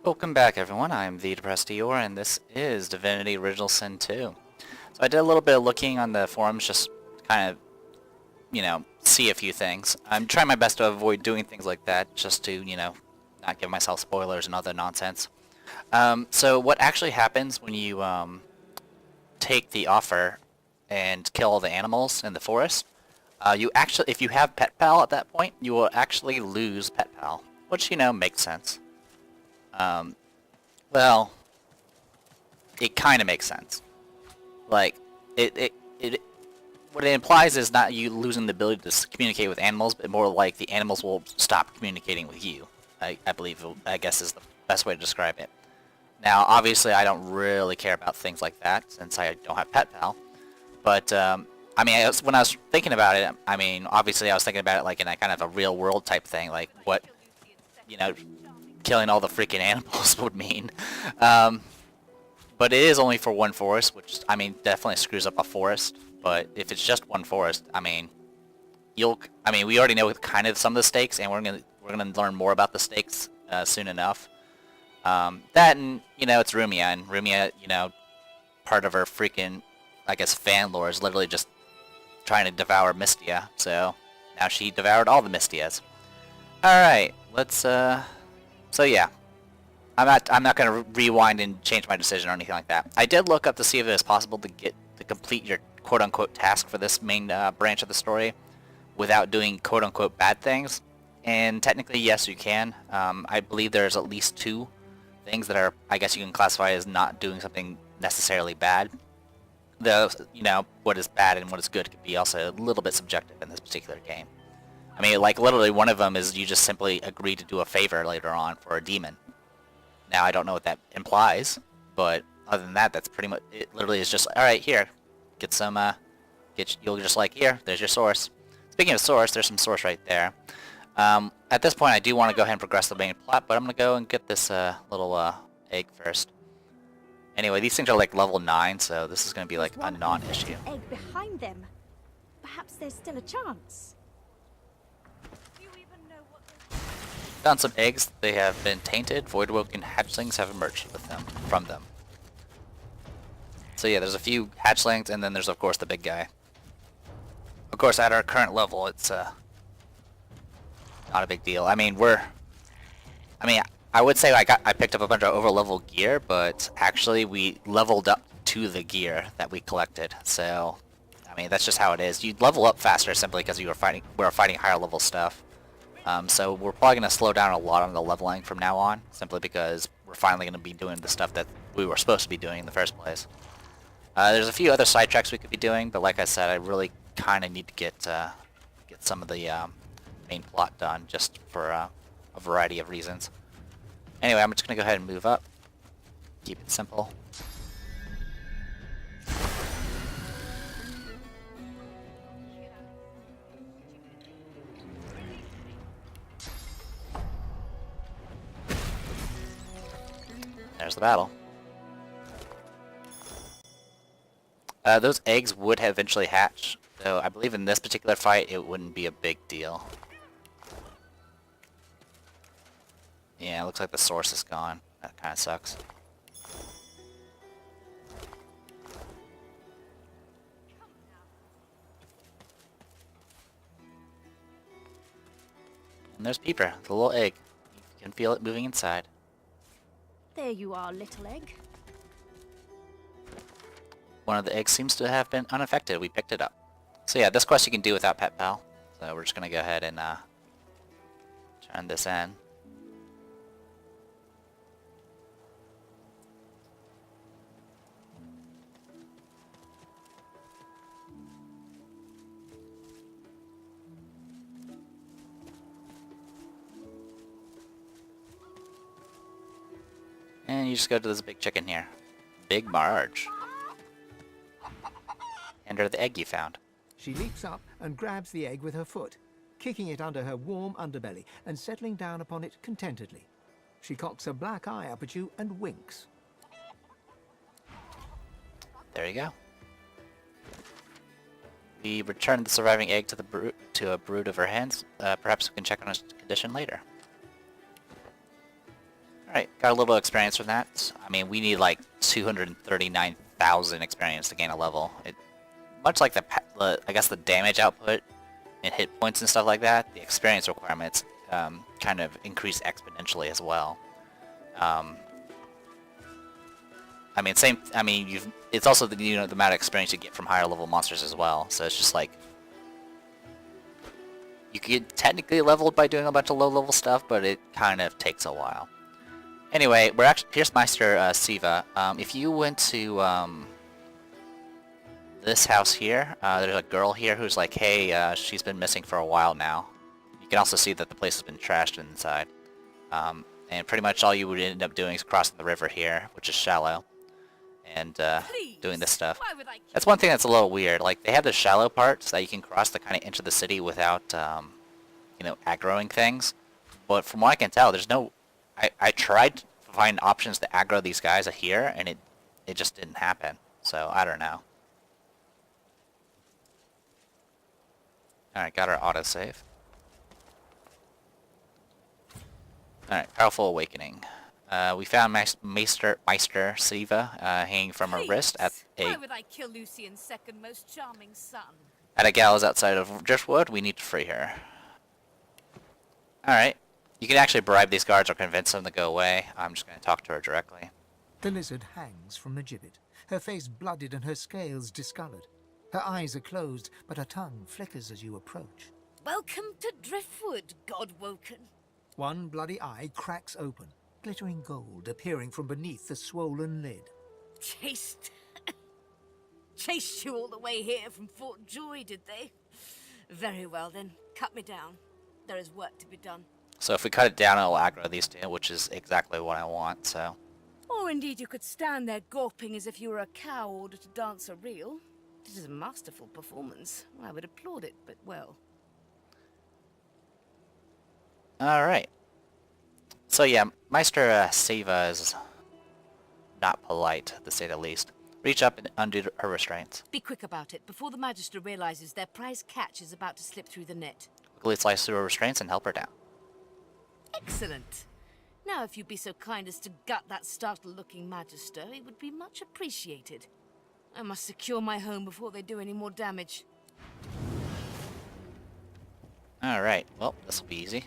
Welcome back, everyone. I'm the Depressed Eeyore, and this is Divinity Original Sin 2. So I did a little bit of looking on the forums, just kind of, see a few things. I'm trying my best to avoid doing things like that, just to, not give myself spoilers and other nonsense. So what actually happens when you take the offer and kill all the animals in the forest, if you have Pet Pal at that point, you will actually lose Pet Pal, which, makes sense. Well, it kind of makes sense. Like, what it implies is not you losing the ability to communicate with animals, but more like the animals will stop communicating with you. I guess is the best way to describe it. Now, obviously, I don't really care about things like that, since I don't have Pet Pal. But, when I was thinking about it, obviously I was thinking about it like in a kind of a real-world type thing, like what, killing all the freaking animals would mean. But it is only for one forest, which, definitely screws up a forest. But if it's just one forest, we already know kind of some of the stakes, and we're gonna learn more about the stakes soon enough. That and, it's Rumia, and Rumia, part of her freaking, I guess, fan lore is literally just trying to devour Mystia. So now she devoured all the Mystias. Alright, let's, So yeah, I'm not gonna rewind and change my decision or anything like that. I did look up to see if it was possible to complete your quote-unquote task for this main branch of the story without doing quote-unquote bad things, and technically yes, you can. I believe there's at least 2 things that are, I guess you can classify as not doing something necessarily bad. Though, what is bad and what is good could be also a little bit subjective in this particular game. Like, literally, one of them is you just simply agree to do a favor later on for a demon. Now, I don't know what that implies, but other than that, that's pretty much, it literally is just, alright, here, get some, you'll just like, here, there's your source. Speaking of source, there's some source right there. At this point, I do want to go ahead and progress the main plot, but I'm going to go and get this, little, egg first. Anyway, these things are like level 9, so this is going to be like a non-issue. Egg behind them. Perhaps there's still a chance. Found some eggs. They have been tainted. Voidwoken hatchlings have emerged from them. So yeah, there's a few hatchlings, and then there's of course the big guy. Of course, at our current level, it's not a big deal. I would say I picked up a bunch of over-level gear, but actually we leveled up to the gear that we collected. So, that's just how it is. You level up faster simply because we're fighting higher level stuff. So we're probably going to slow down a lot on the leveling from now on, simply because we're finally going to be doing the stuff that we were supposed to be doing in the first place. There's a few other sidetracks we could be doing, but like I said, I really kind of need to get some of the main plot done, just for a variety of reasons. Anyway, I'm just going to go ahead and move up, keep it simple. There's the battle. Those eggs would have eventually hatch, though I believe in this particular fight it wouldn't be a big deal. Yeah, it looks like the source is gone. That kind of sucks. And there's Peeper, the little egg. You can feel it moving inside. There you are, little egg. One of the eggs seems to have been unaffected. We picked it up. So yeah, this quest you can do without Pet Pal. So we're just going to go ahead and turn this in. And you just go to this big chicken here. Big Marge. Hand her the egg you found. She leaps up and grabs the egg with her foot, kicking it under her warm underbelly and settling down upon it contentedly. She cocks a black eye up at you and winks. There you go. We returned the surviving egg to a brood of her hens. Perhaps we can check on its condition later. Alright, got a little experience from that. I mean, we need like 239,000 experience to gain a level. Much like I guess the damage output and hit points and stuff like that, the experience requirements kind of increase exponentially as well. I mean, it's also the the amount of experience you get from higher level monsters as well. So it's just like you could get technically leveled by doing a bunch of low level stuff, but it kind of takes a while. Anyway, here's Meister Siva. If you went to this house here, there's a girl here who's like, hey, she's been missing for a while now. You can also see that the place has been trashed inside. And pretty much all you would end up doing is crossing the river here, which is shallow, and doing this stuff. That's one thing that's a little weird. Like, they have the shallow parts that you can cross to kind of enter the city without, aggroing things. But from what I can tell, there's no... I tried to find options to aggro these guys here, and it just didn't happen. So, I don't know. Alright, got our autosave. Alright, Powerful Awakening. We found Meister Siva hanging from her wrist at Why would I kill Lucian's second most charming son? a gallows outside of Driftwood. We need to free her. Alright. You can actually bribe these guards or convince them to go away. I'm just going to talk to her directly. The lizard hangs from the gibbet, her face blooded and her scales discolored. Her eyes are closed, but her tongue flickers as you approach. Welcome to Driftwood, God-woken. One bloody eye cracks open, glittering gold appearing from beneath the swollen lid. Chased you all the way here from Fort Joy, did they? Very well then, cut me down. There is work to be done. So if we cut it down, it'll aggro these two, which is exactly what I want, so... Or indeed you could stand there gawping as if you were a cow ordered to dance a reel. This is a masterful performance. I would applaud it, but well. Alright. So yeah, Meister Siva is not polite, to say the least. Reach up and undo her restraints. Be quick about it, before the Magister realizes their prize catch is about to slip through the net. Quickly slice through her restraints and help her down. Excellent. Now if you'd be so kind as to gut that startled-looking Magister, it would be much appreciated. I must secure my home before they do any more damage. Alright, well, this will be easy.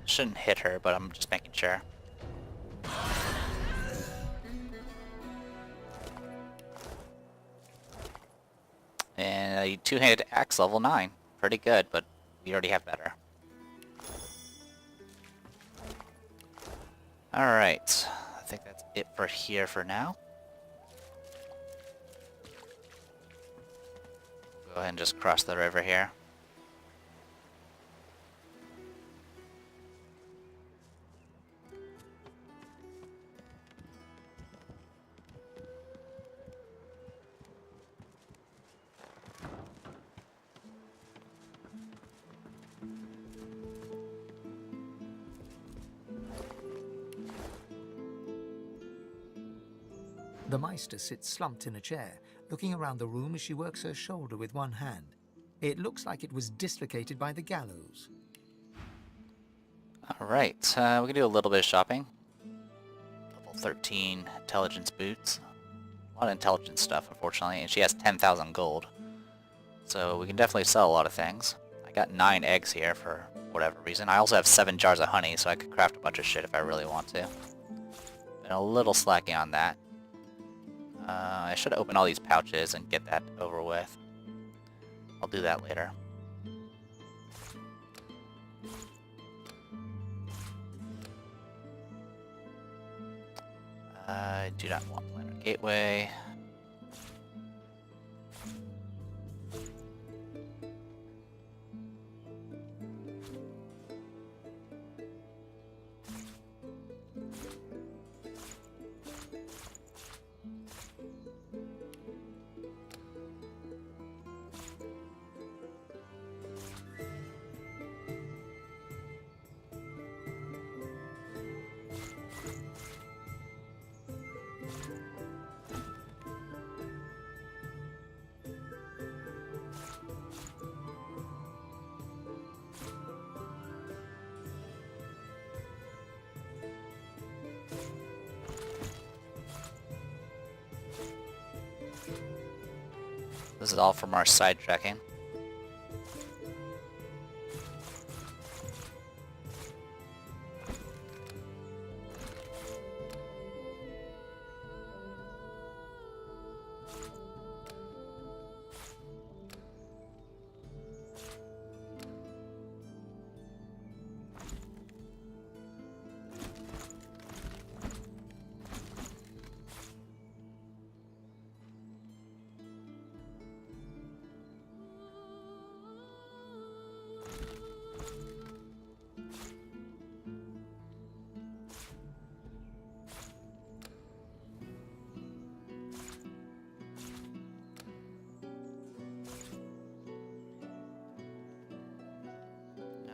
Shouldn't hit her, but I'm just making sure. And a two-handed axe, level 9. Pretty good, but we already have better. Alright, I think that's it for here for now. Go ahead and just cross the river here. The Meister sits slumped in a chair, looking around the room as she works her shoulder with one hand. It looks like it was dislocated by the gallows. Alright, we can do a little bit of shopping. Level 13 intelligence boots. A lot of intelligence stuff, unfortunately, and she has 10,000 gold. So we can definitely sell a lot of things. I got 9 eggs here for whatever reason. I also have 7 jars of honey, so I could craft a bunch of shit if I really want to. Been a little slacking on that. I should open all these pouches and get that over with. I'll do that later. I do not want Planar Gateway. This is all from our sidetracking.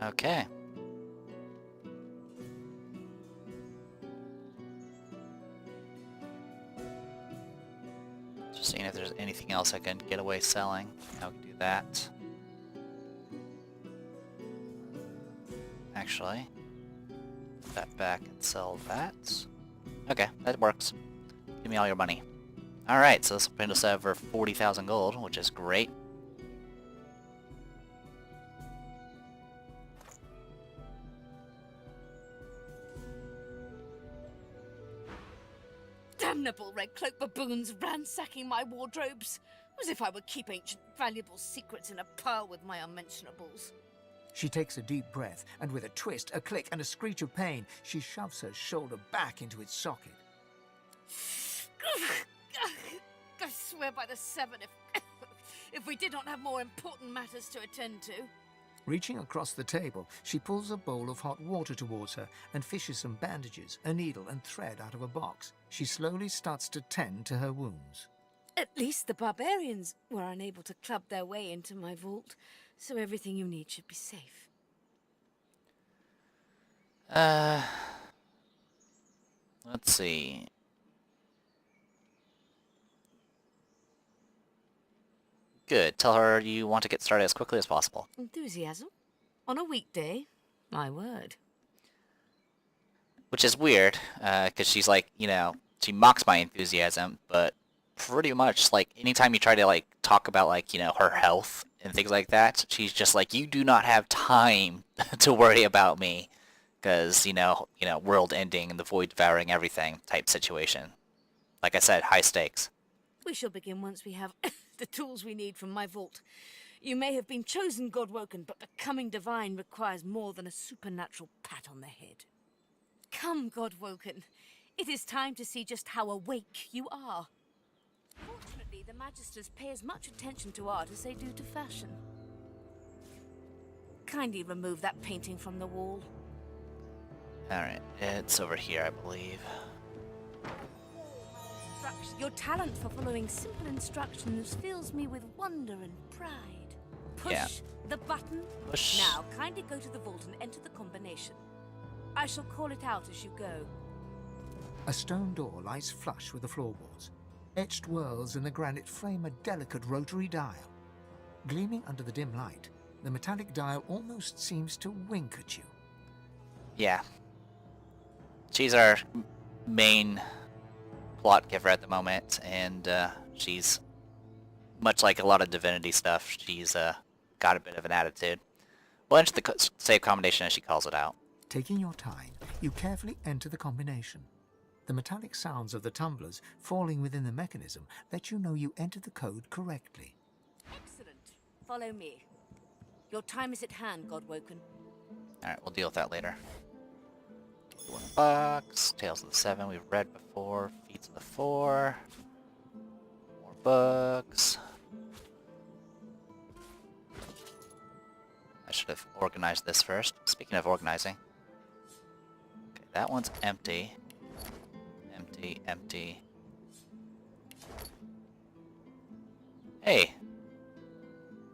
Okay. Just seeing if there's anything else I can get away selling. I can do that. Actually, put that back and sell that. Okay, that works. Give me all your money. Alright, so this will put us over 40,000 gold, which is great. Damnable red cloak baboons ransacking my wardrobes, as if I would keep ancient valuable secrets in a pile with my unmentionables. She takes a deep breath, and with a twist, a click, and a screech of pain, she shoves her shoulder back into its socket. I swear by the seven, if we did not have more important matters to attend to. Reaching across the table, she pulls a bowl of hot water towards her and fishes some bandages, a needle, and thread out of a box. She slowly starts to tend to her wounds. At least the barbarians were unable to club their way into my vault, so everything you need should be safe. Let's see. Good. Tell her you want to get started as quickly as possible. Enthusiasm? On a weekday? My word. Which is weird, because she's like, you know, she mocks my enthusiasm, but pretty much, like, anytime you try to, like, talk about, like, you know, her health and things like that, she's just like, you do not have time to worry about me, because, you know, world ending and the void devouring everything type situation. Like I said, high stakes. We shall begin once we have the tools we need from my vault. You may have been chosen God-woken, but becoming divine requires more than a supernatural pat on the head. Come, God-woken. It is time to see just how awake you are. Fortunately, the Magisters pay as much attention to art as they do to fashion. Kindly remove that painting from the wall. Alright, it's over here, I believe. Your talent for following simple instructions fills me with wonder and pride. Push the button. Push. Now, kindly go to the vault and enter the combination. I shall call it out as you go. A stone door lies flush with the floorboards. Etched whorls in the granite frame a delicate rotary dial. Gleaming under the dim light, the metallic dial almost seems to wink at you. Yeah. She's our main plot giver at the moment, and she's, much like a lot of Divinity stuff, she's got a bit of an attitude. We'll enter the save combination as she calls it out. Taking your time, you carefully enter the combination. The metallic sounds of the tumblers falling within the mechanism let you know you entered the code correctly. Excellent. Follow me. Your time is at hand, God-woken. Alright, we'll deal with that later. $1. Tales of the 7 we've read before. Feats of the 4. More books. I should have organized this first. Speaking of organizing. Okay, that one's empty. Empty, empty. Hey!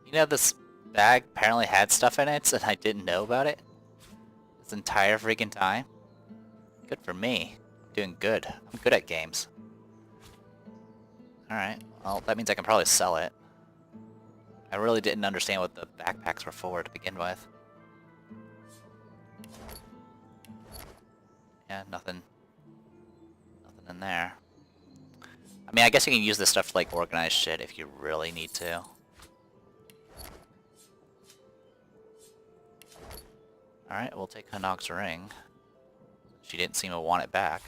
You know this bag apparently had stuff in it and I didn't know about it? This entire freaking time? Good for me. I'm doing good. I'm good at games. Alright, well, that means I can probably sell it. I really didn't understand what the backpacks were for to begin with. Yeah, nothing in there. I mean, I guess you can use this stuff to, like, organize shit if you really need to. Alright, we'll take Hanog's ring. She didn't seem to want it back.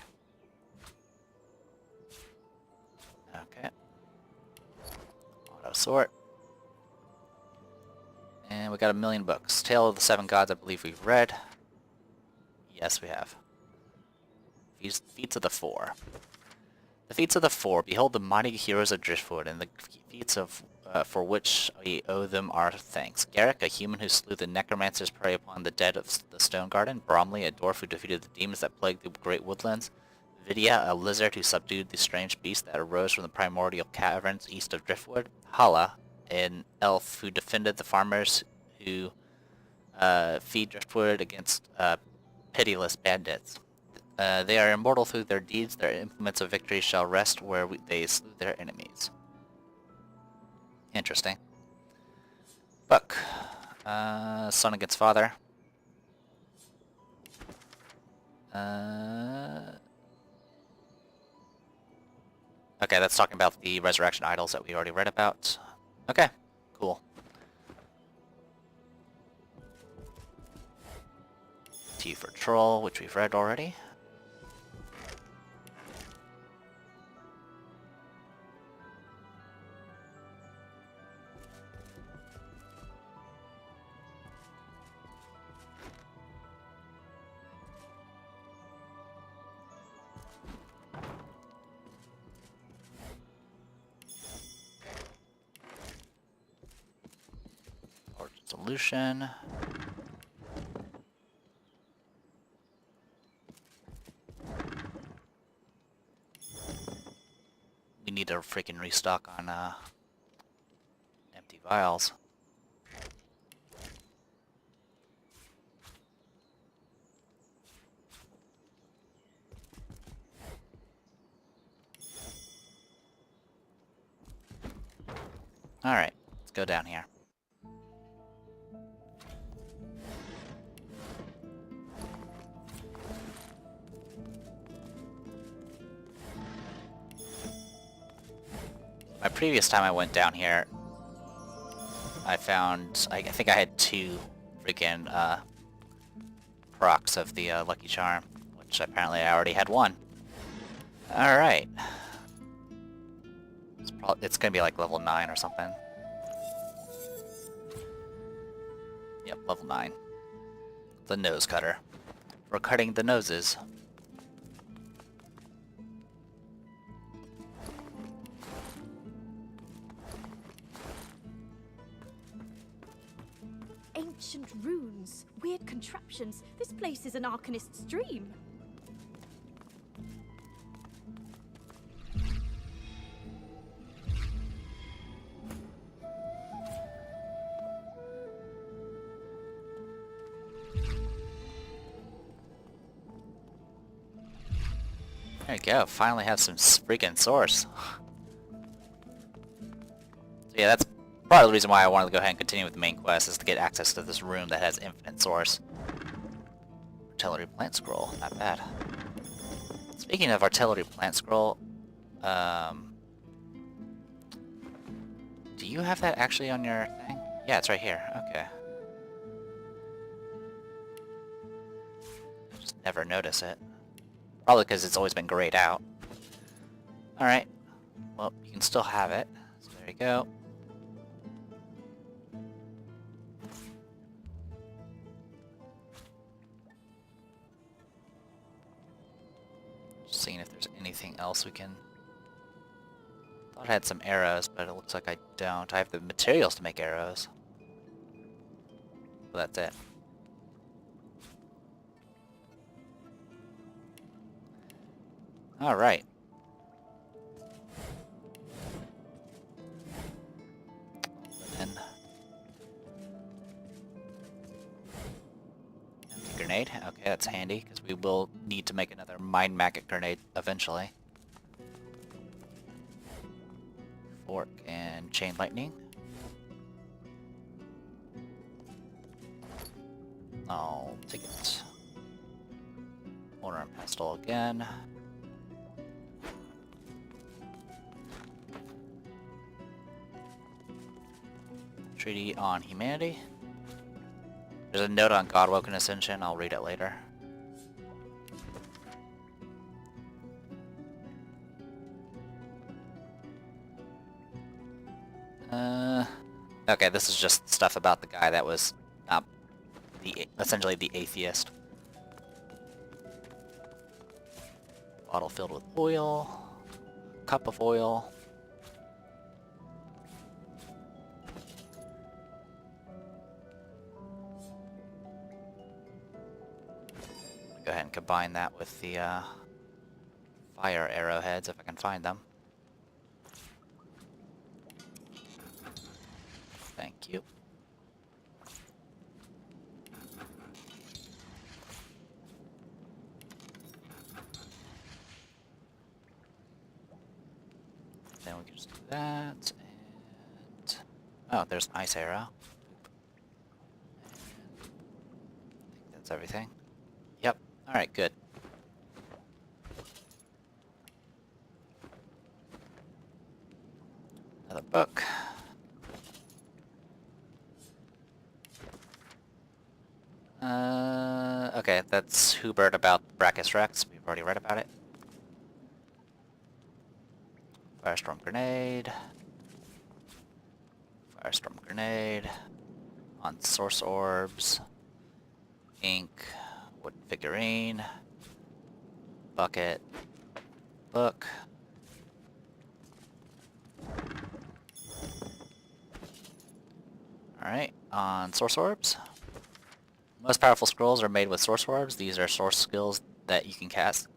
Okay. Auto sort. And we got 1,000,000 books. Tale of the Seven Gods, I believe we've read. Yes, we have. Feats of the Four. The feats of the Four. Behold the mighty heroes of Driftwood, and the feats of for which we owe them our thanks. Garrick, a human who slew the necromancers prey upon the dead of the Stone Garden. Bromley, a dwarf who defeated the demons that plagued the great woodlands. Vidya, a lizard who subdued the strange beast that arose from the primordial caverns east of Driftwood. Hala, an elf who defended the farmers who feed Driftwood against pitiless bandits. They are immortal through their deeds. Their implements of victory shall rest where they slew their enemies. Interesting. Book. Son against father. Okay, that's talking about the resurrection idols that we already read about. Okay, cool. T for troll, which we've read already. Solution. We need to freaking restock on empty vials. Alright, let's go down here. My previous time I went down here, I found, I think I had 2 freaking procs of the Lucky Charm, which apparently I already had 1. Alright. It's gonna be like level 9 or something. Yep, level 9. The nose cutter. For cutting the noses. Ancient runes, weird contraptions. This place is an Arcanist's dream. There you go, finally have some freaking source. So yeah, that's part of the reason why I wanted to go ahead and continue with the main quest, is to get access to this room that has infinite source. Artillery plant scroll, not bad. Speaking of artillery plant scroll, do you have that actually on your thing? Yeah, it's right here, okay. I just never notice it. Probably because it's always been grayed out. Alright. Well, you can still have it. So there you go. Just seeing if there's anything else we can... Thought I had some arrows, but it looks like I don't. I have the materials to make arrows. Well, that's it. Alright. Empty grenade. Okay, that's handy, because we will need to make another mind maggot grenade eventually. Fork and chain lightning. I'll take it. Mortar and pestle again. Treaty on Humanity. There's a note on Godwoken Ascension, I'll read it later. Okay, this is just stuff about the guy that was essentially the atheist. Bottle filled with oil, cup of oil. Go ahead and combine that with the fire arrowheads if I can find them. Thank you. Then we can just do that, and... oh, there's an ice arrow. And I think that's everything. Yep. Alright, good. Another book. Okay, that's Hubert about Brachus Rex. We've already read about it. Firestorm Grenade. Firestorm Grenade. On Source Orbs. Ink. Wooden Figurine. Bucket. Book. Alright, on Source Orbs. Most powerful scrolls are made with Source Orbs. These are source skills that you can cast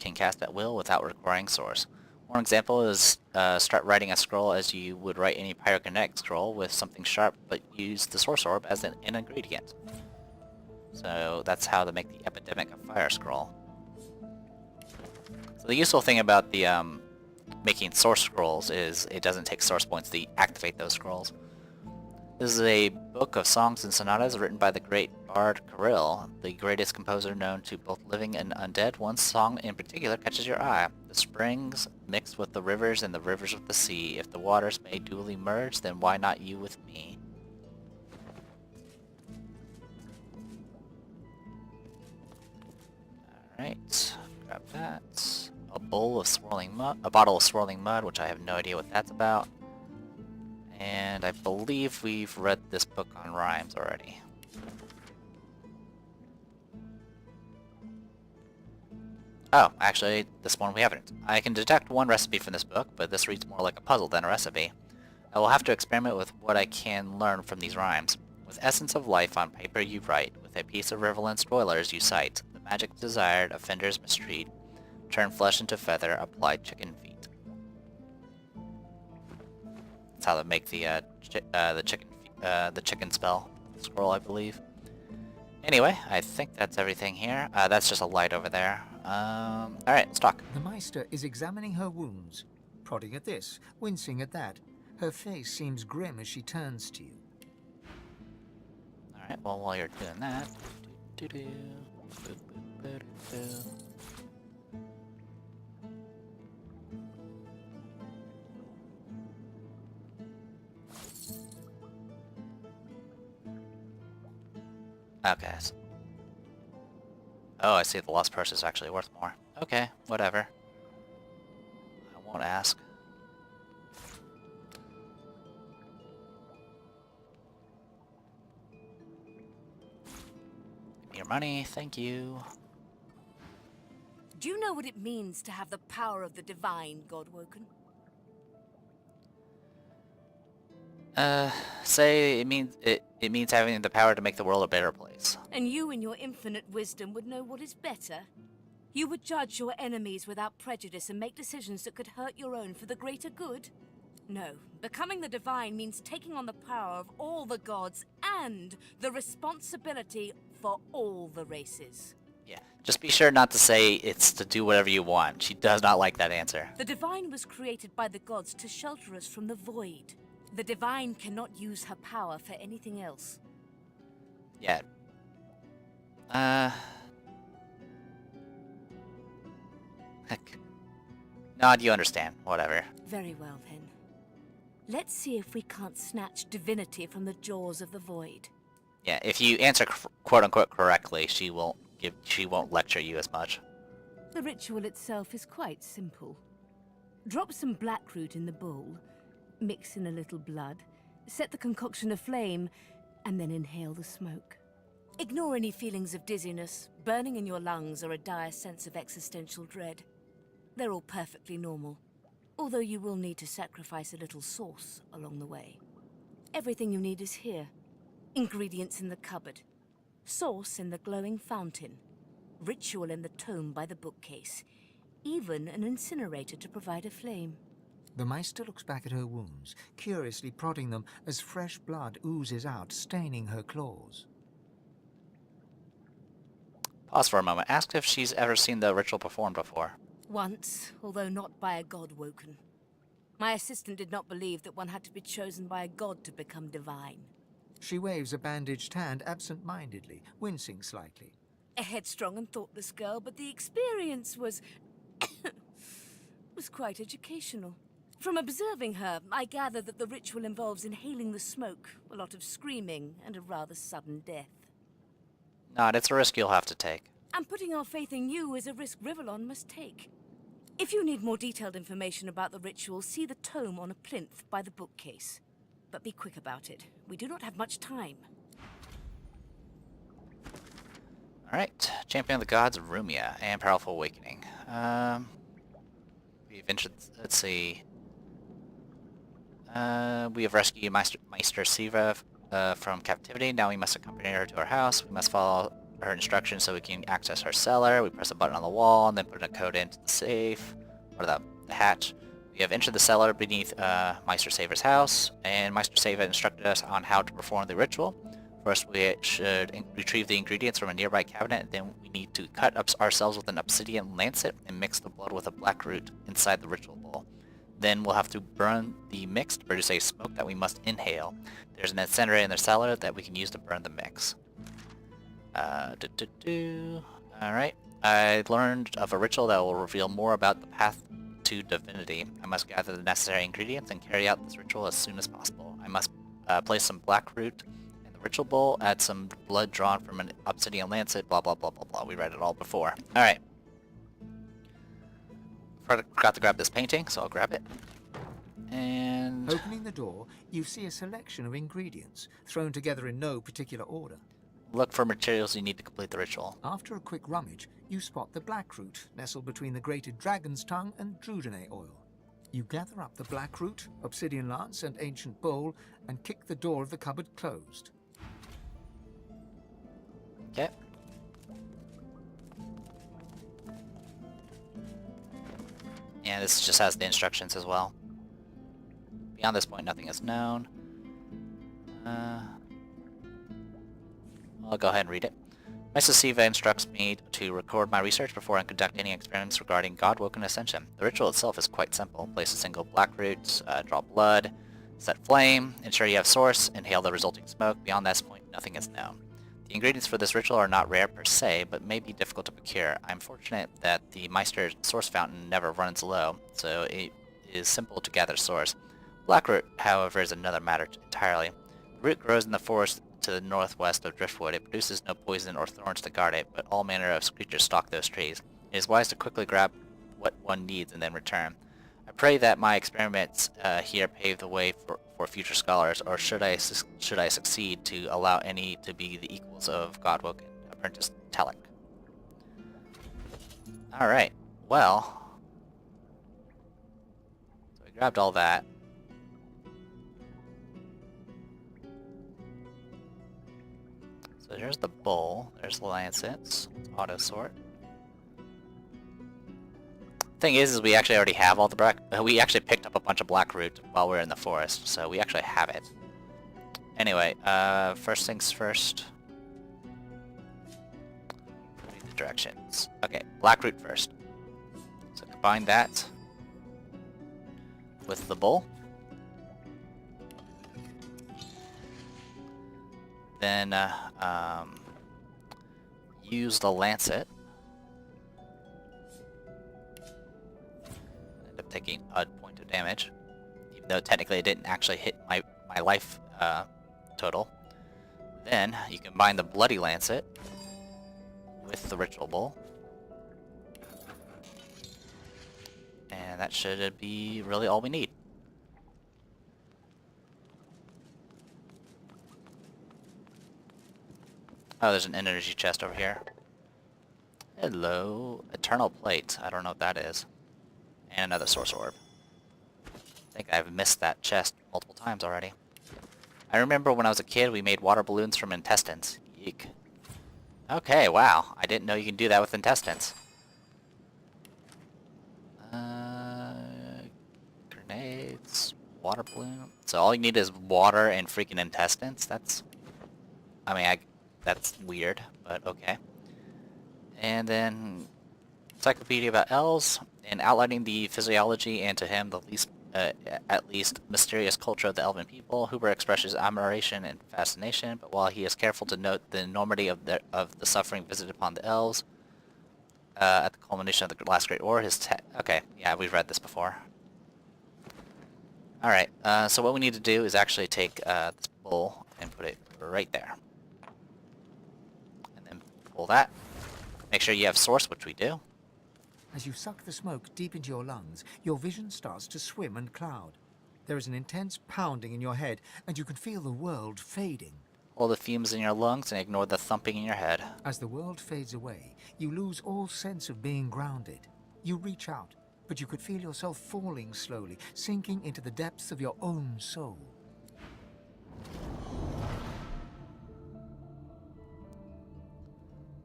at will without requiring source. One example is start writing a scroll as you would write any pyrokinetic scroll with something sharp, but use the Source Orb as an ingredient. So that's how to make the Epidemic of Fire scroll. So the useful thing about the making source scrolls is it doesn't take source points to activate those scrolls. This is a book of songs and sonatas written by the great bard Kirill, the greatest composer known to both living and undead. One song in particular catches your eye. The springs mixed with the rivers and the rivers with the sea. If the waters may duly merge, then why not you with me? Alright, grab that. A bowl of swirling mud, a bottle of swirling mud, which I have no idea what that's about. And I believe we've read this book on rhymes already. Oh, actually, this one we haven't. I can detect one recipe from this book, but this reads more like a puzzle than a recipe. I will have to experiment with what I can learn from these rhymes. With essence of life on paper you write, with a piece of riverland spoilers you cite. The magic desired, offenders mistreat. Turn flesh into feather, apply chicken feet. That's how to make the chicken spell scroll, I believe. Anyway, I think that's everything here. That's just a light over there. Alright, let's talk. The Meister is examining her wounds, prodding at this, wincing at that. Her face seems grim as she turns to you. Alright, well, while you're doing that... Okay. Oh, I see the lost purse is actually worth more. Okay, whatever. I won't ask. Give me your money, thank you. Do you know what it means to have the power of the divine, Godwoken? Say it means having the power to make the world a better place. And you in your infinite wisdom would know what is better? You would judge your enemies without prejudice and make decisions that could hurt your own for the greater good? No. Becoming the divine means taking on the power of all the gods and the responsibility for all the races. Yeah, just be sure not to say it's to do whatever you want. She does not like that answer. The divine was created by the gods to shelter us from the void. The divine cannot use her power for anything else. Yeah. Heck. Nod, you understand. Whatever. Very well, then. Let's see if we can't snatch Divinity from the jaws of the void. Yeah, if you answer quote unquote correctly, she won't lecture you as much. The ritual itself is quite simple. Drop some blackroot in the bowl, mix in a little blood, set the concoction aflame, and then inhale the smoke. Ignore any feelings of dizziness, burning in your lungs, or a dire sense of existential dread. They're all perfectly normal, although you will need to sacrifice a little sauce along the way. Everything you need is here. Ingredients in the cupboard, sauce in the glowing fountain, ritual in the tome by the bookcase, even an incinerator to provide a flame. The Meister looks back at her wounds, curiously prodding them as fresh blood oozes out, staining her claws. Pause for a moment. Ask if she's ever seen the ritual performed before. Once, although not by a god woken. My assistant did not believe that one had to be chosen by a god to become divine. She waves a bandaged hand absent-mindedly, wincing slightly. A headstrong and thoughtless girl, but the experience was... was quite educational. From observing her, I gather that the ritual involves inhaling the smoke, a lot of screaming, and a rather sudden death. No, it's a risk you'll have to take. And putting our faith in you is a risk Rivellon must take. If you need more detailed information about the ritual, see the tome on a plinth by the bookcase. But be quick about it. We do not have much time. Alright, Champion of the Gods, Rumia, and Powerful Awakening. We've entered, let's see. We have rescued Meister Siva from captivity. Now we must accompany her to our house. We must follow her instructions so we can access her cellar. We press a button on the wall and then put a code into the safe, or the hatch. We have entered the cellar beneath Meister Siva's house, and Meister Siva instructed us on how to perform the ritual. First, we should retrieve the ingredients from a nearby cabinet, and then we need to cut up ourselves with an obsidian lancet and mix the blood with a black root inside the ritual bowl. Then we'll have to burn the mix to produce a smoke that we must inhale. There's an incinerator in the cellar that we can use to burn the mix. Alright. I learned of a ritual that will reveal more about the path to divinity. I must gather the necessary ingredients and carry out this ritual as soon as possible. I must place some black root in the ritual bowl, add some blood drawn from an obsidian lancet, blah blah blah blah blah. We read it all before. Alright. Forgot to grab this painting, so I'll grab it. And... Opening the door, you see a selection of ingredients, thrown together in no particular order. look for materials you need to complete the ritual. After a quick rummage, you spot the blackroot nestled between the grated dragon's tongue and drudene oil. You gather up the blackroot, obsidian lance, and ancient bowl, and kick the door of the cupboard closed. Okay. And this just has the instructions as well. Beyond this point, nothing is known. I'll go ahead and read it. Meister Siva instructs me to record my research before I conduct any experiments regarding God-woken ascension. The ritual itself is quite simple. Place a single blackroot, draw blood, set flame, ensure you have source, inhale the resulting smoke. Beyond this point, nothing is known. The ingredients for this ritual are not rare per se, but may be difficult to procure. I'm fortunate that the Meister's source fountain never runs low, so it is simple to gather source. Blackroot, however, is another matter entirely. The root grows in the forest to the northwest of Driftwood. It produces no poison or thorns to guard it, but all manner of creatures stalk those trees. It is wise to quickly grab what one needs and then return. I pray that my experiments here pave the way for future scholars, or should I succeed, to allow any to be the equals of Godwoken apprentice Telek. Alright, well, so we grabbed all that. So there's the bowl, there's the lancets, auto sort. Thing is we actually already have all the we actually picked up a bunch of blackroot while we were in the forest, so we actually have it. Anyway, first things first. Read the directions. Okay, blackroot first. So combine that with the bowl. Then use the lancet. End up taking a point of damage, even though technically it didn't actually hit my life total. Then you combine the Bloody Lancet with the Ritual Bowl, and that should be really all we need. Oh, there's an energy chest over here. Hello. Eternal Plate. I don't know what that is. And another Source Orb. I think I've missed that chest multiple times already. I remember when I was a kid we made water balloons from intestines. Eek. Okay, wow. I didn't know you can do that with intestines. Grenades. Water balloon. So all you need is water and freaking intestines? That's... I mean, that's weird, but okay. And then encyclopedia about elves, and outlining the physiology and to him the least, at least mysterious culture of the elven people. Hooper expresses admiration and fascination, but while he is careful to note the enormity of the suffering visited upon the elves, at the culmination of the last great war, okay, yeah, we've read this before. All right, so what we need to do is actually take this bowl and put it right there. Pull that. Make sure you have source, which we do. As you suck the smoke deep into your lungs, your vision starts to swim and cloud. There is an intense pounding in your head, and you can feel the world fading. Hold the fumes in your lungs and ignore the thumping in your head. As the world fades away, you lose all sense of being grounded. You reach out, but you could feel yourself falling slowly, sinking into the depths of your own soul.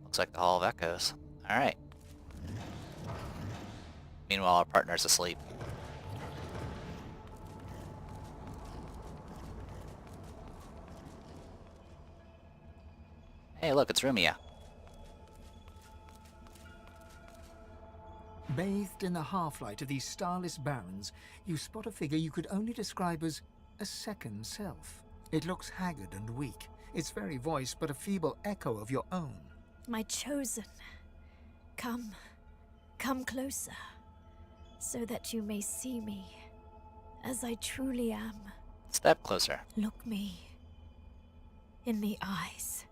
Looks like the Hall of Echoes. Alright. Meanwhile, our partner's asleep. Hey, look, it's Rumia. Bathed in the half-light of these starless barrens, you spot a figure you could only describe as a second self. It looks haggard and weak, its very voice but a feeble echo of your own. My chosen, come closer, so that you may see me as I truly am. Step closer. Look me in the eyes.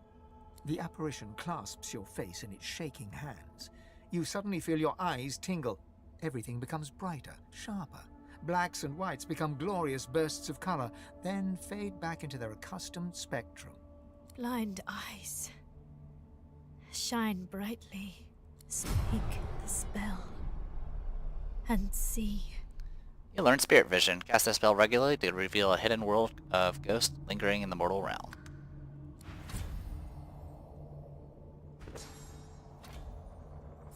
The apparition clasps your face in its shaking hands. You suddenly feel your eyes tingle. Everything becomes brighter, sharper. Blacks and whites become glorious bursts of color, then fade back into their accustomed spectrum. Blind eyes, shine brightly, speak the spell, and see. You learn Spirit Vision. Cast that spell regularly to reveal a hidden world of ghosts lingering in the mortal realm.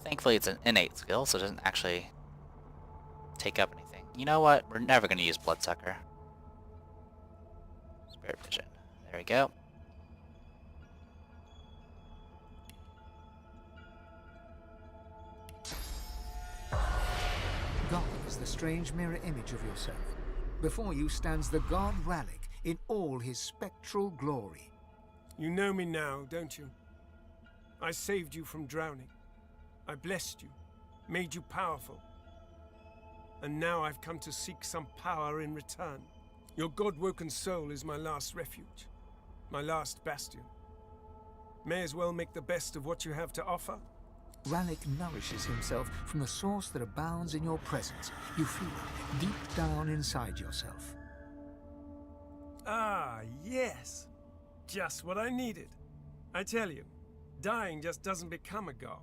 Thankfully it's an innate skill, so it doesn't actually take up anything. You know what? We're never going to use Bloodsucker. Spirit Vision. There we go. God is the strange mirror image of yourself. Before you stands the god Ralik in all his spectral glory. You know me now, don't you? I saved you from drowning. I blessed you, made you powerful. And now I've come to seek some power in return. Your god-woken soul is my last refuge, my last bastion. May as well make the best of what you have to offer. Ralik nourishes himself from the source that abounds in your presence. You feel it deep down inside yourself. Ah, yes. Just what I needed. I tell you, dying just doesn't become a god.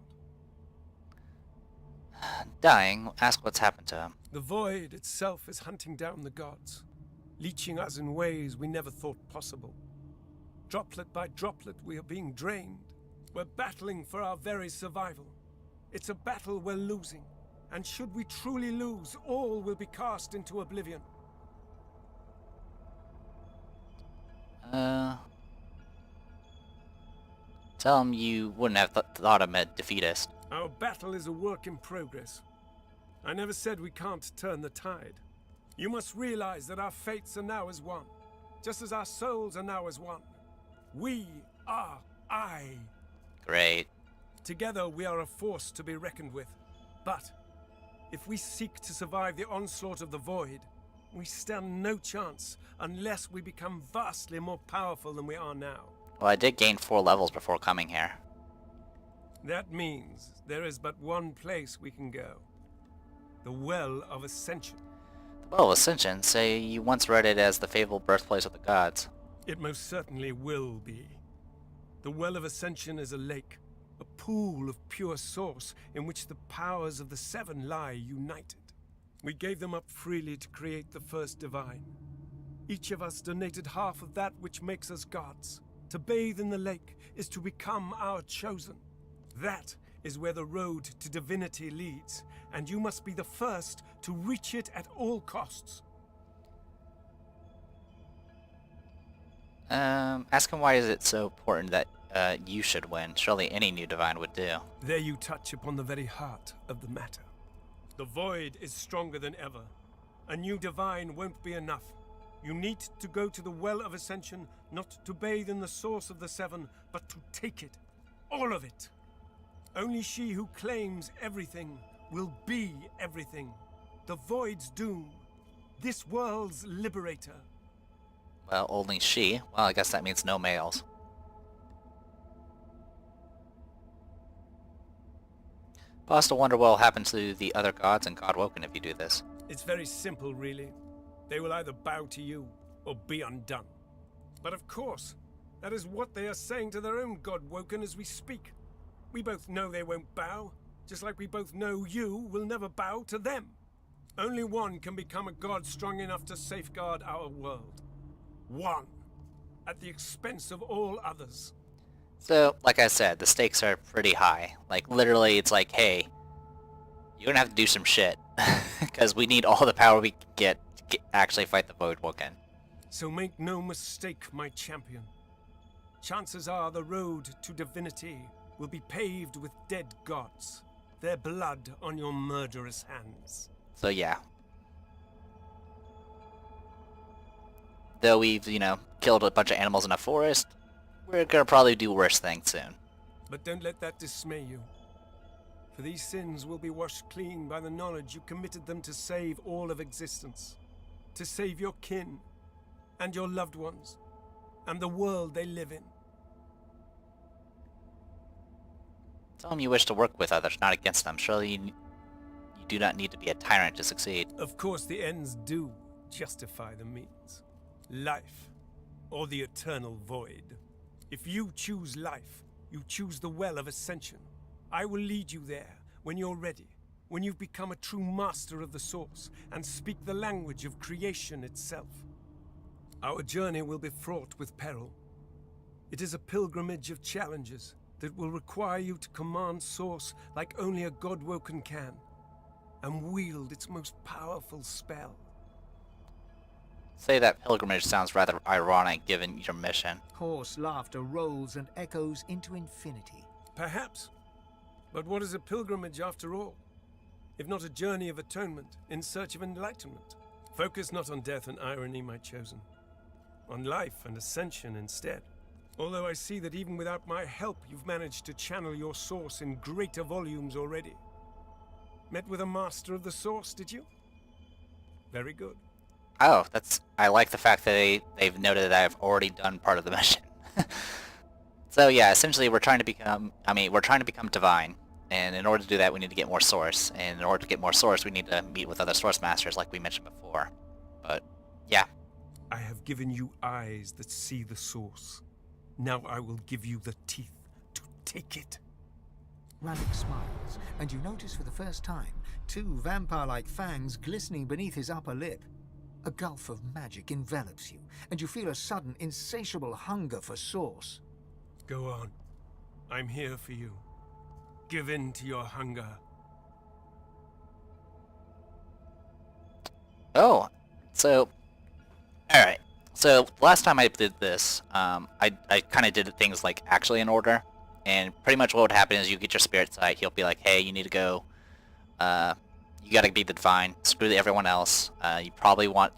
Dying, ask what's happened to him. The void itself is hunting down the gods, leeching us in ways we never thought possible. Droplet by droplet, we are being drained. We're battling for our very survival. It's a battle we're losing, and should we truly lose, all will be cast into oblivion. Tell him you wouldn't have thought him a defeatist. Our battle is a work in progress. I never said we can't turn the tide. You must realize that our fates are now as one, just as our souls are now as one. We are I. Great. Together we are a force to be reckoned with. But if we seek to survive the onslaught of the void, We stand no chance unless we become vastly more powerful than we are now. Well, I did gain 4 levels before coming here. That means there is but one place we can go. The Well of Ascension. The Well of Ascension, say you once read it as the fabled birthplace of the gods. It most certainly will be. The Well of Ascension is a lake, a pool of pure source in which the powers of the 7 lie united. We gave them up freely to create the first divine. Each of us donated half of that which makes us gods. To bathe in the lake is to become our chosen. That is where the road to divinity leads, and you must be the first to reach it at all costs. Ask him why is it so important that you should win. Surely any new divine would do. There you touch upon the very heart of the matter. The void is stronger than ever. A new divine won't be enough. You need to go to the Well of Ascension, not to bathe in the source of the 7, but to take it. All of it. Only she who claims everything will be everything. The void's doom. This world's liberator. Well, only she. Well, I guess that means no males. But I still wonder what will happen to the other gods and Godwoken if you do this. It's very simple, really. They will either bow to you or be undone. But of course, that is what they are saying to their own Godwoken as we speak. We both know they won't bow, just like we both know you will never bow to them. Only one can become a god strong enough to safeguard our world. One, at the expense of all others. So, like I said, the stakes are pretty high. Like, literally, it's like, hey, you're gonna have to do some shit. Because we need all the power we can get to actually fight the Voidwoken. So make no mistake, my champion. Chances are the road to divinity will be paved with dead gods. Their blood on your murderous hands. So, yeah. Though we've, killed a bunch of animals in a forest, we're gonna probably do worse things soon. But don't let that dismay you. For these sins will be washed clean by the knowledge you committed them to save all of existence. To save your kin, and your loved ones, and the world they live in. Tell them you wish to work with others, not against them. Surely you do not need to be a tyrant to succeed. Of course the ends do justify the means. Life, or the eternal void. If you choose life, you choose the Well of Ascension. I will lead you there when you're ready, when you've become a true master of the Source and speak the language of creation itself. Our journey will be fraught with peril. It is a pilgrimage of challenges that will require you to command Source like only a Godwoken can, and wield its most powerful spell. Say that pilgrimage sounds rather ironic given your mission. Hoarse laughter rolls and echoes into infinity. Perhaps. But what is a pilgrimage after all? If not a journey of atonement in search of enlightenment? Focus not on death and irony, my chosen. On life and ascension instead. Although I see that even without my help, you've managed to channel your source in greater volumes already. Met with a master of the Source, did you? Very good. Oh, I like the fact that they've noted that I've already done part of the mission. So yeah, essentially we're trying to become divine, and in order to do that we need to get more source, and in order to get more source we need to meet with other source masters like we mentioned before. But yeah. I have given you eyes that see the Source. Now I will give you the teeth to take it. Radix smiles, and you notice for the first time 2 vampire-like fangs glistening beneath his upper lip. A gulf of magic envelops you, and you feel a sudden, insatiable hunger for Source. Go on. I'm here for you. Give in to your hunger. Oh, so... Alright, so last time I did this, I kind of did things like actually in order, and pretty much what would happen is you get your spirit sight, he'll be like, hey, you need to go, you gotta be the divine, screw everyone else, you probably want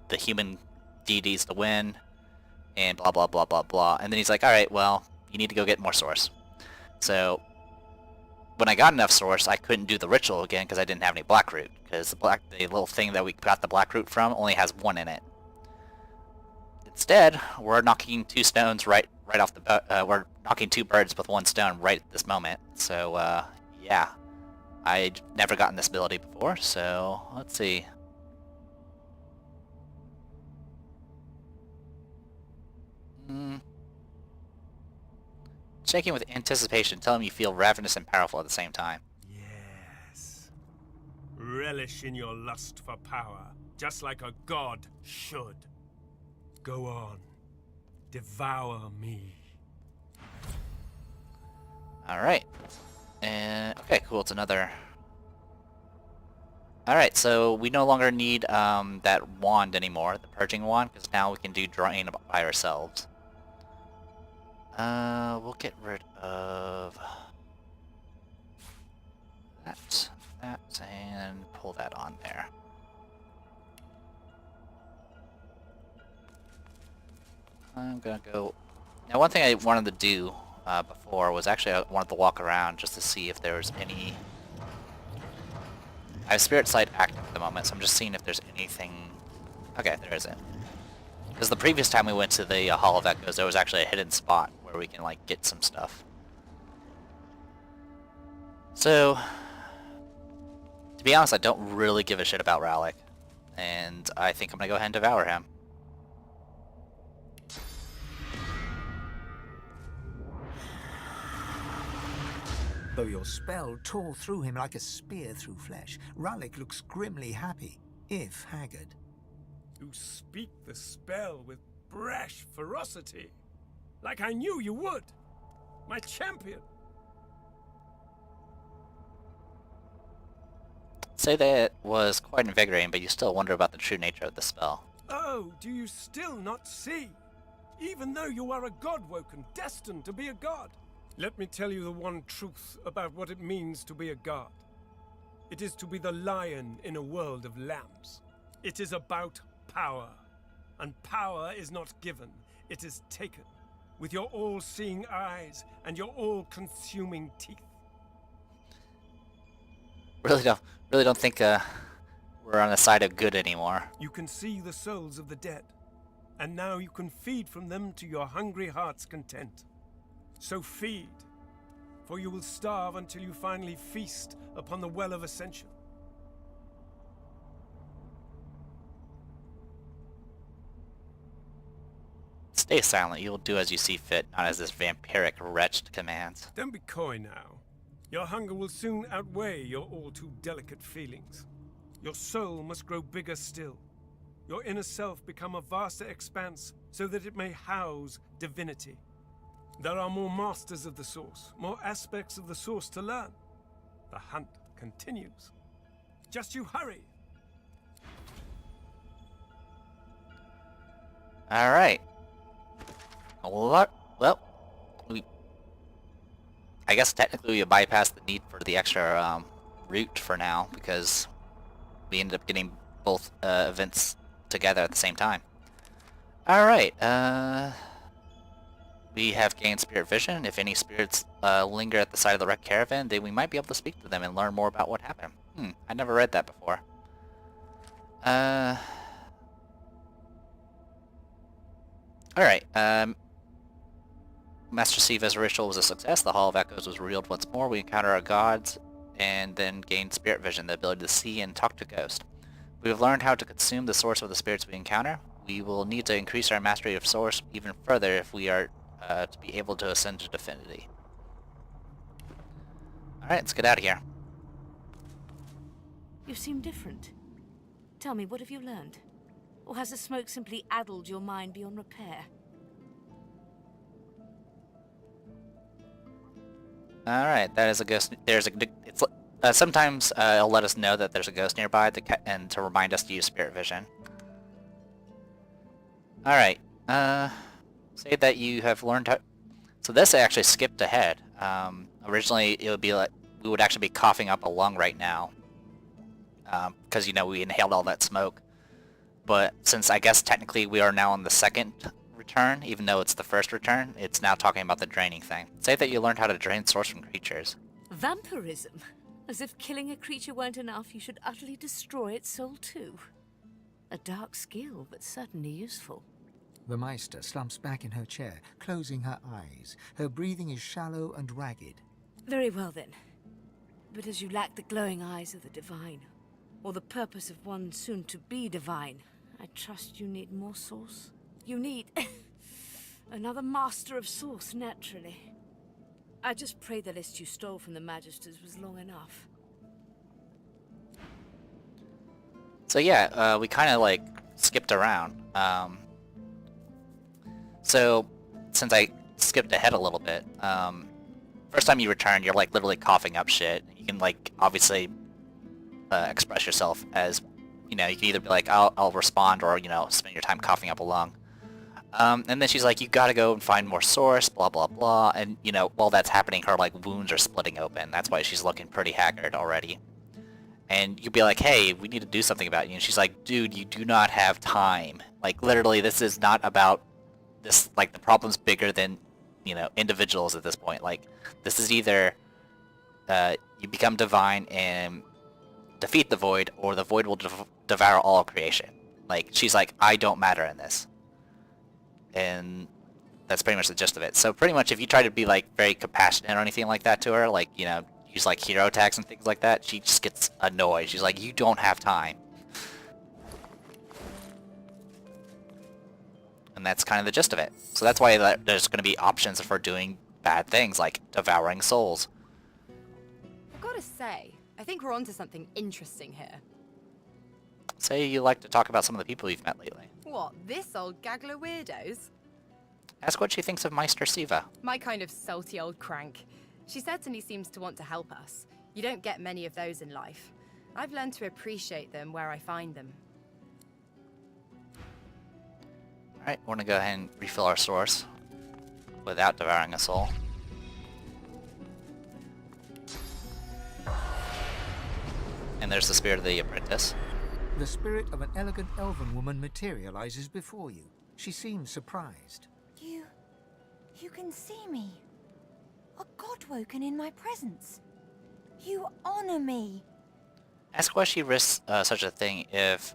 the human deities to win, and blah blah blah blah blah, and then he's like, alright, well, you need to go get more source. So, when I got enough source, I couldn't do the ritual again because I didn't have any black root. Because the little thing that we got the black root from only has 1 in it. Instead, we're knocking 2 stones right off the we're knocking 2 birds with 1 stone right at this moment. So yeah, I'd never gotten this ability before. So let's see. Shaking with anticipation, tell him you feel ravenous and powerful at the same time. Yes. Relish in your lust for power, just like a god should. Go on. Devour me. Alright. And okay, cool, it's another... Alright, so we no longer need that wand anymore, the purging wand, because now we can do drain by ourselves. We'll get rid of that, and pull that on there. I'm gonna go... Now, one thing I wanted to do before was actually I wanted to walk around just to see if there was any... I have Spirit Sight active at the moment, so I'm just seeing if there's anything... Okay, there isn't. Because the previous time we went to the Hall of Echoes, there was actually a hidden spot where we can, like, get some stuff. So, to be honest, I don't really give a shit about Rallick. And I think I'm gonna go ahead and devour him. Though your spell tore through him like a spear through flesh, Rallick looks grimly happy, if haggard. You speak the spell with brash ferocity, like I knew you would. My champion. Say that was quite invigorating, but you still wonder about the true nature of the spell. Oh, do you still not see? Even though you are a god-woken, destined to be a god. Let me tell you the one truth about what it means to be a god. It is to be the lion in a world of lambs. It is about power. And power is not given, it is taken. With your all-seeing eyes and your all-consuming teeth. Really don't think we're on the side of good anymore. You can see the souls of the dead. And now you can feed from them to your hungry heart's content. So feed, for you will starve until you finally feast upon the well of ascension. Stay silent, you will do as you see fit, not as this vampiric wretch commands. Don't be coy now. Your hunger will soon outweigh your all-too delicate feelings. Your soul must grow bigger still. Your inner self become a vaster expanse so that it may house divinity. There are more masters of the Source, more aspects of the Source to learn. The hunt continues. Just you hurry. Alright. Well, I guess technically we bypassed the need for the extra route for now, because we ended up getting both events together at the same time. Alright, we have gained spirit vision. If any spirits linger at the side of the wrecked caravan, then we might be able to speak to them and learn more about what happened. I never read that before. Alright, Master Siva's ritual was a success. The Hall of Echoes was revealed once more. We encounter our gods and then gain spirit vision, the ability to see and talk to ghosts. We have learned how to consume the source of the spirits we encounter. We will need to increase our mastery of source even further if we are to be able to ascend to divinity. Alright, let's get out of here. You seem different. Tell me, what have you learned? Or has the smoke simply addled your mind beyond repair? Alright, that is a ghost. Sometimes it'll let us know that there's a ghost nearby and to remind us to use spirit vision. Alright, say that you have learned how... So this actually skipped ahead. Originally it would be like, we would actually be coughing up a lung right now. Because, you know, we inhaled all that smoke. But since I guess technically we are now on the second return, even though it's the first return, it's now talking about the draining thing. Say that you learned how to drain source from creatures. Vampirism? As if killing a creature weren't enough, you should utterly destroy its soul too. A dark skill, but certainly useful. The Meister slumps back in her chair, closing her eyes. Her breathing is shallow and ragged. Very well then. But as you lack the glowing eyes of the divine, or the purpose of one soon to be divine, I trust you need more source. You need another master of source, naturally. I just pray the list you stole from the Magisters was long enough. So yeah, we kind of like skipped around. So since I skipped ahead a little bit, first time you return, you're like literally coughing up shit. You can like obviously express yourself as, you know, you can either be like, I'll respond, or, you know, spend your time coughing up a lung. And then she's like, you gotta go and find more source, blah blah blah. And, you know, while that's happening, her like wounds are splitting open. That's why she's looking pretty haggard already. And you'd be like, hey, we need to do something about you. And she's like, dude, you do not have time. Like, literally, this is not about this, like, the problem's bigger than, you know, individuals at this point. Like, this is either you become divine and defeat the void, or the void will devour all of creation. Like, she's like, I don't matter in this. And that's pretty much the gist of it. So pretty much if you try to be, like, very compassionate or anything like that to her, like, you know, use, like, hero attacks and things like that, she just gets annoyed. She's like, you don't have time. And that's kind of the gist of it. So that's why there's going to be options for doing bad things, like devouring souls. I've got to say, I think we're onto something interesting here. Say you like to talk about some of the people you've met lately. What, this old gaggle of weirdos? Ask what she thinks of Meister Siva. My kind of salty old crank. She certainly seems to want to help us. You don't get many of those in life. I've learned to appreciate them where I find them. Alright, we're going to go ahead and refill our source without devouring a soul. And there's the spirit of the apprentice. The spirit of an elegant elven woman materializes before you. She seems surprised. You can see me. A god woken in my presence. You honor me. Ask why she risks such a thing if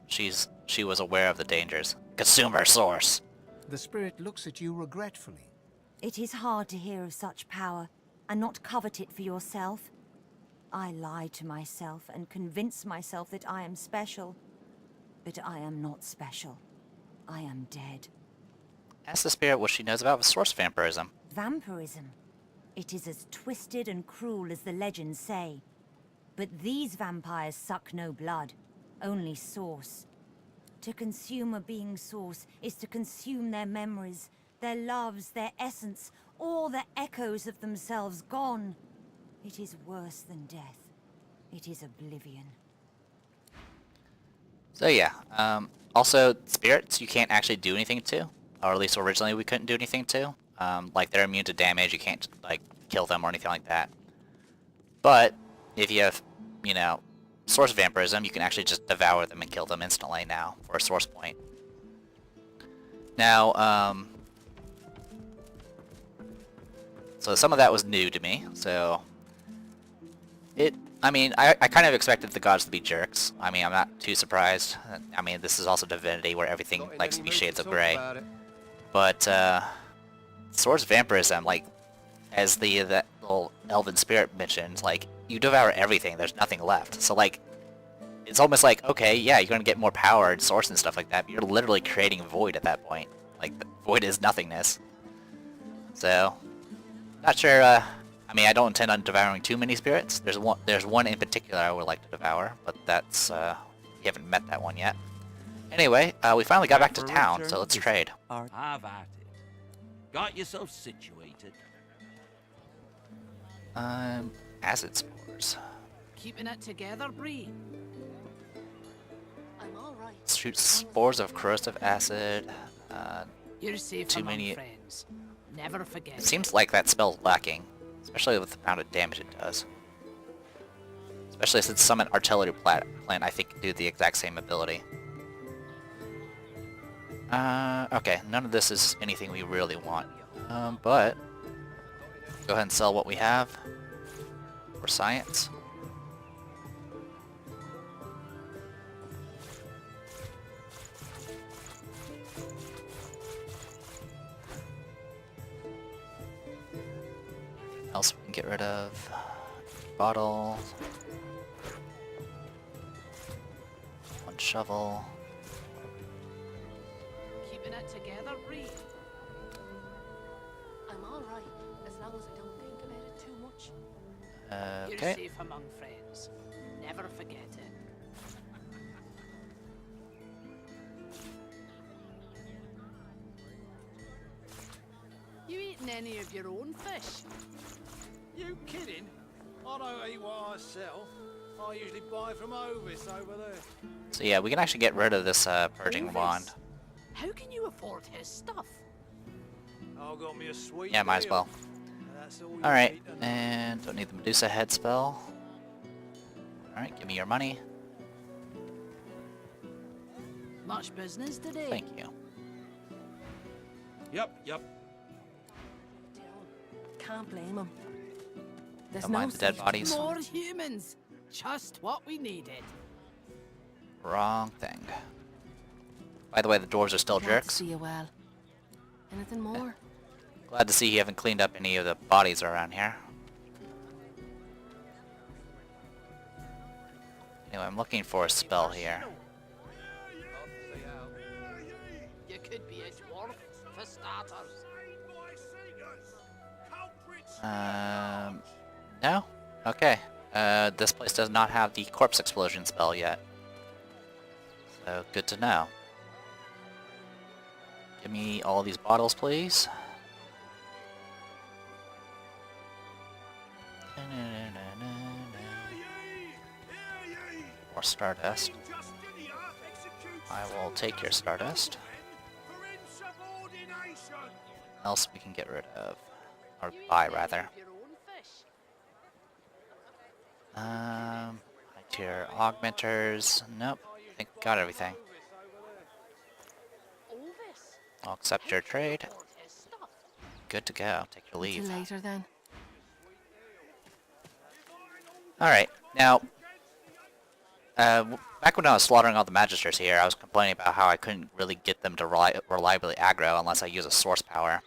she was aware of the dangers. Consume her source. The spirit looks at you regretfully. It is hard to hear of such power and not covet it for yourself. I lie to myself and convince myself that I am special. But I am not special. I am dead. Ask the spirit what she knows about source vampirism. Vampirism. It is as twisted and cruel as the legends say. But these vampires suck no blood, only source. To consume a being's source is to consume their memories, their loves, their essence, all the echoes of themselves gone. It is worse than death. It is oblivion. So yeah, also spirits you can't actually do anything to, or at least originally we couldn't do anything to. Like they're immune to damage, you can't like kill them or anything like that. But if you have, you know, source vampirism, you can actually just devour them and kill them instantly now for a source point. Now, so some of that was new to me, so I mean, I kind of expected the gods to be jerks. I mean, I'm not too surprised. I mean, this is also Divinity, where everything likes to be shades of gray. But, source vampirism, like, as that little elven spirit mentioned, like, you devour everything, there's nothing left. So, like, it's almost like, okay, yeah, you're gonna get more power and source and stuff like that, but you're literally creating void at that point. Like, the void is nothingness. So, not sure, I mean, I don't intend on devouring too many spirits. There's one in particular I would like to devour, but that's, we haven't met that one yet. Anyway, we finally got back to town, so let's trade. Have at it. Got yourself situated. Acid spores. Keeping it together, Bree? I'm all right. Shoot spores of corrosive acid. You're safe Too among many- friends. Never forget. It seems like that spell's lacking, especially with the amount of damage it does. Especially since summon artillery plant, I think, can do the exact same ability. Okay, none of this is anything we really want. But go ahead and sell what we have. for science. Else we can get rid of bottle, one shovel. Keeping it together, Bree. I'm all right, as long as I don't think about it too much. You're Okay. safe among friends. Never forget it. You eating any of your own fish? You kidding? I don't eat what I sell. I usually buy from Ovis over there. So yeah, we can actually get rid of this purging Ovis? wand. How can you afford his stuff? I got me a sweet Yeah, might as deal. well. That's all you Alright, need to know. and don't need the Medusa head spell. Alright, give me your money. Much business today. Thank you. Yep. Can't blame him. There's Don't no mind the dead safety. bodies. More humans. Just what we needed. Wrong thing. By the way, the dwarves are still Glad to jerks. see you well. Anything more? Glad to see you haven't cleaned up any of the bodies around here. Anyway, I'm looking for a spell here. You could be a dwarf, for starters. No? Okay. This place does not have the corpse explosion spell yet. So, good to know. Give me all these bottles, please. More stardust. I will take your stardust. Else we can get rid of. Or buy, rather. Tier augmenters. Nope. I think we got everything. I'll accept your trade. Good to go. Take your Till leave. later then. Alright, now, back when I was slaughtering all the magisters here, I was complaining about how I couldn't really get them to reliably aggro unless I use a source power.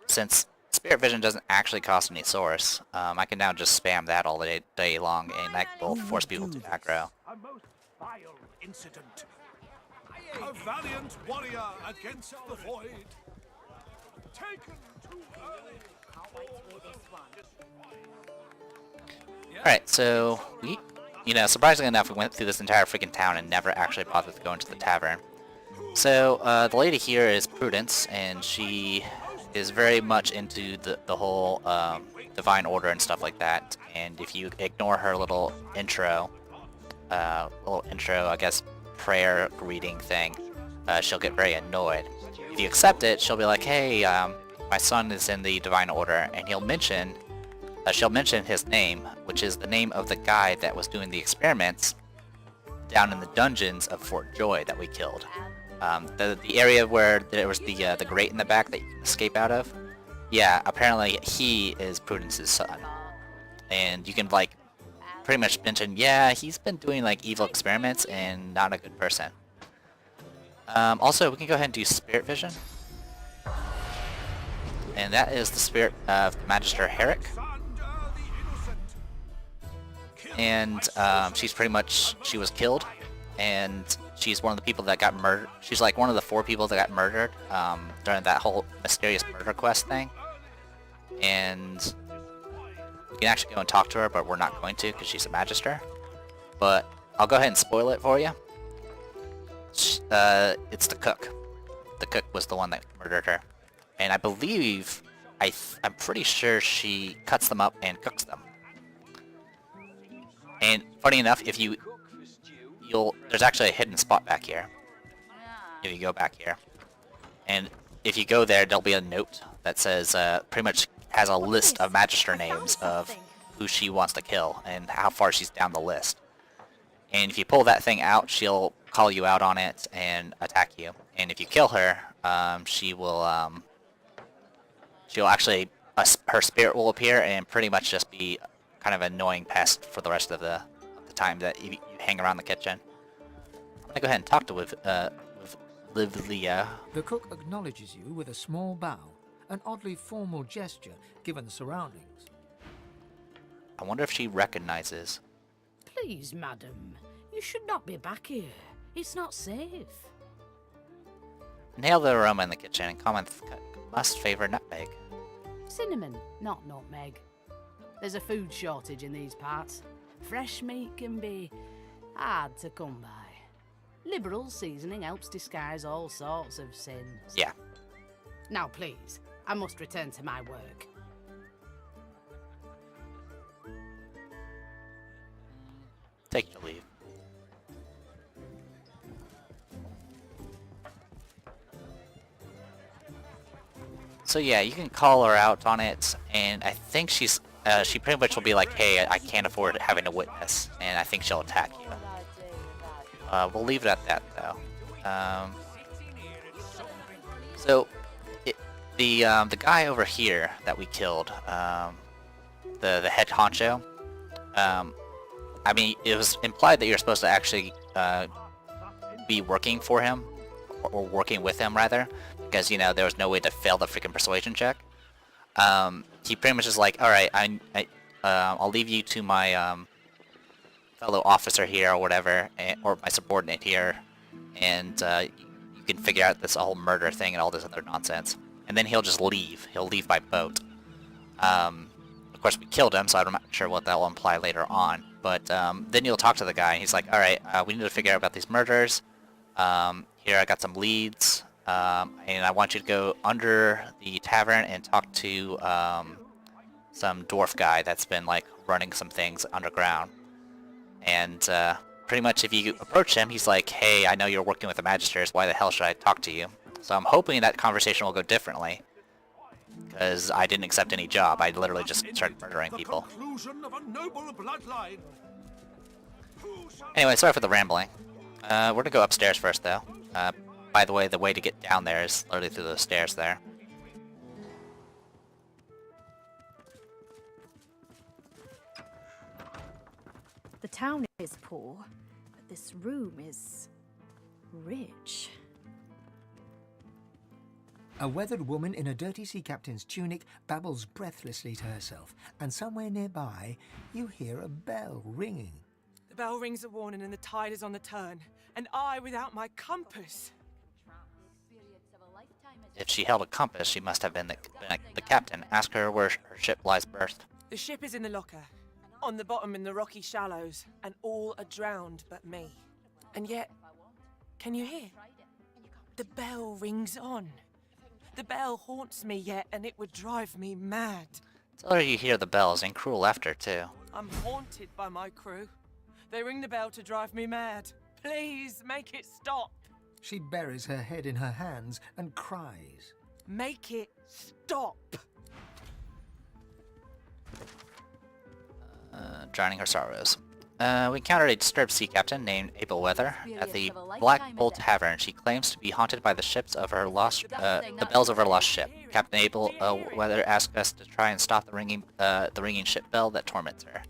Since Spirit Vision doesn't actually cost any source, I can now just spam that all day long, and that will force people to aggro. A most vile incident. A valiant warrior against the void. Taken too early. Alright, so surprisingly enough, we went through this entire freaking town and never actually bothered to go into the tavern. So, the lady here is Prudence, and she is very much into the whole divine order and stuff like that. And if you ignore her little intro, I guess, prayer greeting thing, she'll get very annoyed. If you accept it, she'll be like, hey, my son is in the divine order, and she'll mention his name, which is the name of the guy that was doing the experiments down in the dungeons of Fort Joy that we killed. The area where there was the grate in the back that you can escape out of. Yeah, apparently he is Prudence's son. And you can, like, pretty much mention, yeah, he's been doing, like, evil experiments and not a good person. Also, we can go ahead and do Spirit Vision. And that is the spirit of Magister Herrick. And she was killed, and she's one of the people that got murdered. She's like one of the 4 people that got murdered during that whole mysterious murder quest thing. And we can actually go and talk to her, but we're not going to because she's a magister. But I'll go ahead and spoil it for you. It's the cook. The cook was the one that murdered her. And I believe, I'm pretty sure she cuts them up and cooks them. And funny enough, if there's actually a hidden spot back here. If you go back here. And if you go there, there'll be a note that says, pretty much has a list of magister names of who she wants to kill and how far she's down the list. And if you pull that thing out, she'll call you out on it and attack you. And if you kill her, she'll actually, her spirit will appear and pretty much just be kind kind of annoying pest for the rest of the time that you hang around the kitchen. I'm gonna go ahead and talk to with Livlia. The cook acknowledges you with a small bow, an oddly formal gesture given the surroundings. I wonder if she recognizes. Please, madam. You should not be back here. It's not safe. Nail the aroma in the kitchen and comment must favor nutmeg. Cinnamon, not nutmeg. There's a food shortage in these parts. Fresh meat can be hard to come by. Liberal seasoning helps disguise all sorts of sins. Yeah. Now, please, I must return to my work. Take your leave. So yeah, you can call her out on it, and I think she pretty much will be like, hey, I can't afford having a witness, and I think she'll attack you. We'll leave it at that, though. So, the guy over here that we killed, the head honcho, I mean, it was implied that you're supposed to actually be working for him, or working with him, rather, because, you know, there was no way to fail the freaking persuasion check. He pretty much is like, alright, I'll leave you to my fellow officer here, or whatever, or my subordinate here, and you can figure out this whole murder thing and all this other nonsense. And then he'll just leave. He'll leave by boat. Of course, we killed him, so I'm not sure what that will imply later on. But then you'll talk to the guy, and he's like, alright, we need to figure out about these murders. Here, I got some leads, and I want you to go under the tavern and talk to some dwarf guy that's been, like, running some things underground. And pretty much if you approach him, he's like, hey, I know you're working with the magisters, why the hell should I talk to you? So I'm hoping that conversation will go differently, because I didn't accept any job. I literally just started murdering people. Anyway, sorry for the rambling. We're gonna go upstairs first, though. By the way, the way to get down there is literally through those stairs there. The town is poor, but this room is rich. A weathered woman in a dirty sea captain's tunic babbles breathlessly to herself, and somewhere nearby you hear a bell ringing. The bell rings a warning and the tide is on the turn, and I without my compass. If she held a compass, she must have been the captain. Ask her where her ship lies berthed. The ship is in the locker, on the bottom in the rocky shallows, and all are drowned but me. And yet, can you hear? The bell rings on. The bell haunts me yet, and it would drive me mad. Tell her you hear the bells and cruel laughter, too. I'm haunted by my crew. They ring the bell to drive me mad. Please, make it stop. She buries her head in her hands and cries. Make it stop. Drowning her sorrows. We encountered a disturbed sea captain named Abel Weather at the Black Bull Tavern. She claims to be haunted by the ships of her lost, the bells of her lost ship. Captain Abel Weather asked us to try and stop the ringing ship bell that torments her.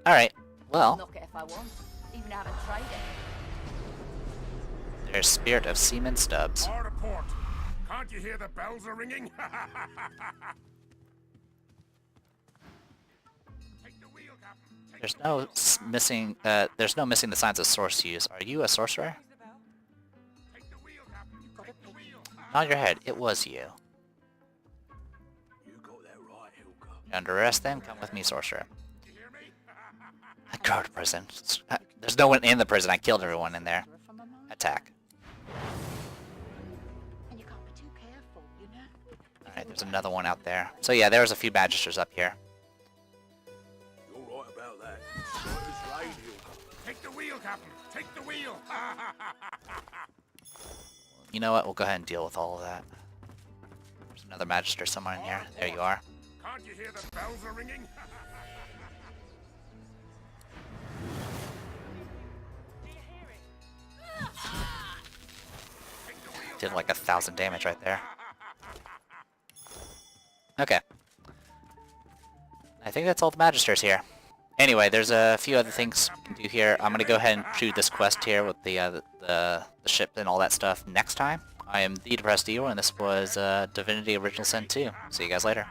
All right, well. Knock it if I want. Even haven't tried it. There's spirit of Seaman Stubbs. Hard a port. Can't you hear the bells are ringing? There's no missing the signs of source use. Are you a sorcerer? Nod your head. It was you. You got that right, Hilka. You under arrest then? Come with me, sorcerer. I go to prison. There's no one in the prison. I killed everyone in there. Attack. And you can't be too careful, you know. Alright, there's another one out there. So yeah, there's a few magisters up here. You're right about that. First rate, Hilka. Take the wheel, Captain. Take the wheel. You know what? We'll go ahead and deal with all of that. There's another magister somewhere in here. There you are. Can't you hear the bells are ringing? Did like 1,000 damage right there. Okay. I think that's all the Magisters here. Anyway, there's a few other things we can do here. I'm gonna go ahead and do this quest here with the ship and all that stuff next time. I am the Depressed Eagle, and this was Divinity Original Sin 2. See you guys later.